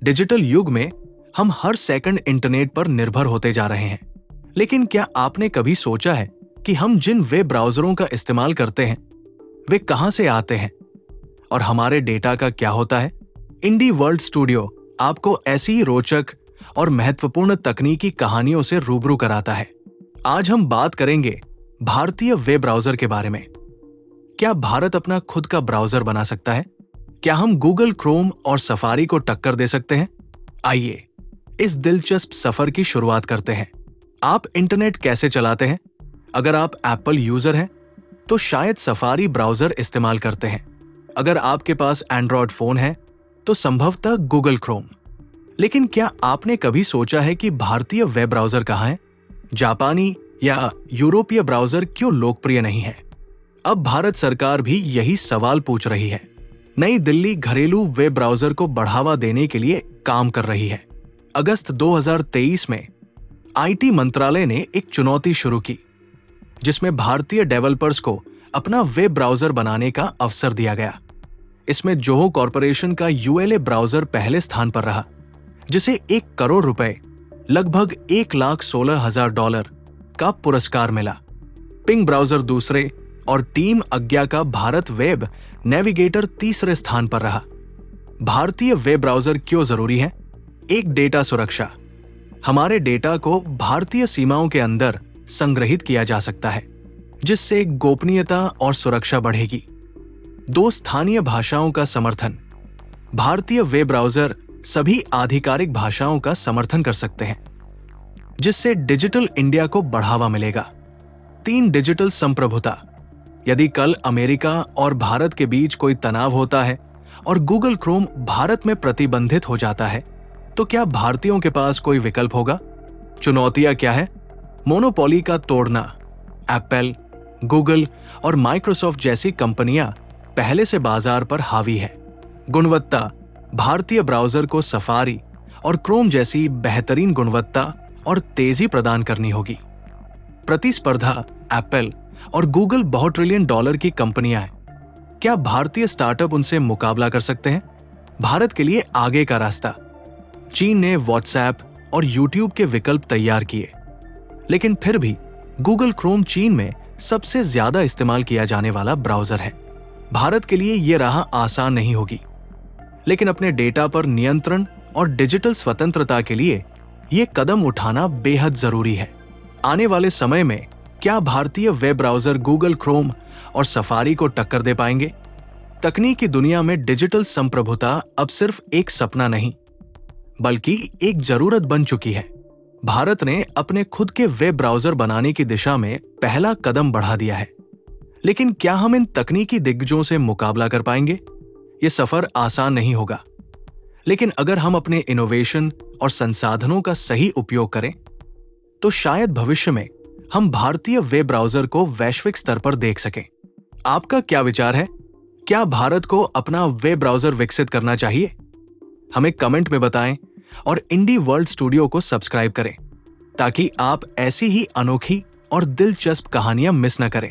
Digital युग में हम हर सेकंड इंटरनेट पर निर्भर होते जा रहे हैं। लेकिन क्या आपने कभी सोचा है कि हम जिन वेब ब्राउज़रों का इस्तेमाल करते हैं वे कहां से आते हैं और हमारे डेटा का क्या होता है? इंडी वर्ल्ड स्टूडियो आपको ऐसी ही रोचक और महत्वपूर्ण तकनीकी कहानियों से रूबरू कराता है। आज हम बात करेंगे भारतीय वेब ब्राउज़र के बारे में। क्या भारत अपना खुद का ब्राउज़र बना सकता है? क्या हम गूगल क्रोम और सफारी को टक्कर दे सकते हैं? आइए इस दिलचस्प सफर की शुरुआत करते हैं। आप इंटरनेट कैसे चलाते हैं? अगर आप एप्पल यूजर हैं तो शायद सफारी ब्राउज़र इस्तेमाल करते हैं। अगर आपके पास एंड्रॉयड फोन है तो संभवतः गूगल क्रोम। लेकिन क्या आपने कभी सोचा है कि भारतीय वेब ब्राउज़र कहाँ है? जापानी या यूरोपीय ब्राउज़र क्यों लोकप्रिय नहीं है? अब भारत सरकार भी यही सवाल पूछ रही है। नई दिल्ली घरेलू वेब ब्राउज़र को बढ़ावा देने के लिए काम कर रही है। अगस्त 2023 में आईटी मंत्रालय ने एक चुनौती शुरू की, जिसमें भारतीय डेवलपर्स को अपना वेब ब्राउज़र बनाने का अवसर दिया गया। इसमें जोहो कॉरपोरेशन का यूएलए ब्राउज़र पहले स्थान पर रहा, जिसे 1 करोड़ रुपए लगभग $1,16,000 का पुरस्कार मिला। पिंग ब्राउज़र दूसरे और टीम अज्ञा का भारत वेब नेविगेटर तीसरे स्थान पर रहा। भारतीय वेब ब्राउज़र क्यों जरूरी है? एक, डेटा सुरक्षा। हमारे डेटा को भारतीय सीमाओं के अंदर संग्रहित किया जा सकता है, जिससे गोपनीयता और सुरक्षा बढ़ेगी। 2, स्थानीय भाषाओं का समर्थन। भारतीय वेब ब्राउज़र सभी आधिकारिक भाषाओं का समर्थन कर सकते हैं, जिससे डिजिटल इंडिया को बढ़ावा मिलेगा। 3, डिजिटल संप्रभुता। यदि कल अमेरिका और भारत के बीच कोई तनाव होता है और गूगल क्रोम भारत में प्रतिबंधित हो जाता है, तो क्या भारतीयों के पास कोई विकल्प होगा? चुनौतियां क्या है? मोनोपोली का तोड़ना। एप्पल, गूगल और माइक्रोसॉफ्ट जैसी कंपनियां पहले से बाजार पर हावी है। गुणवत्ता। भारतीय ब्राउज़र को सफारी और क्रोम जैसी बेहतरीन गुणवत्ता और तेजी प्रदान करनी होगी। प्रतिस्पर्धा। एप्पल और गूगल बहुत ट्रिलियन डॉलर की कंपनियां हैं। क्या भारतीय स्टार्टअप उनसे मुकाबला कर सकते हैं? भारत के लिए आगे का रास्ता। चीन ने व्हाट्सएप और यूट्यूब के विकल्प तैयार किए, लेकिन फिर भी गूगल क्रोम चीन में सबसे ज्यादा इस्तेमाल किया जाने वाला ब्राउज़र है। भारत के लिए यह राह आसान नहीं होगी, लेकिन अपने डेटा पर नियंत्रण और डिजिटल स्वतंत्रता के लिए यह कदम उठाना बेहद जरूरी है। आने वाले समय में क्या भारतीय वेब ब्राउज़र गूगल क्रोम और सफारी को टक्कर दे पाएंगे? तकनीकी दुनिया में डिजिटल संप्रभुता अब सिर्फ एक सपना नहीं, बल्कि एक जरूरत बन चुकी है। भारत ने अपने खुद के वेब ब्राउज़र बनाने की दिशा में पहला कदम बढ़ा दिया है, लेकिन क्या हम इन तकनीकी दिग्गजों से मुकाबला कर पाएंगे? ये सफर आसान नहीं होगा, लेकिन अगर हम अपने इनोवेशन और संसाधनों का सही उपयोग करें, तो शायद भविष्य में हम भारतीय वेब ब्राउज़र को वैश्विक स्तर पर देख सकें। आपका क्या विचार है? क्या भारत को अपना वेब ब्राउज़र विकसित करना चाहिए? हमें कमेंट में बताएं और इंडी वर्ल्ड स्टूडियो को सब्सक्राइब करें, ताकि आप ऐसी ही अनोखी और दिलचस्प कहानियां मिस न करें।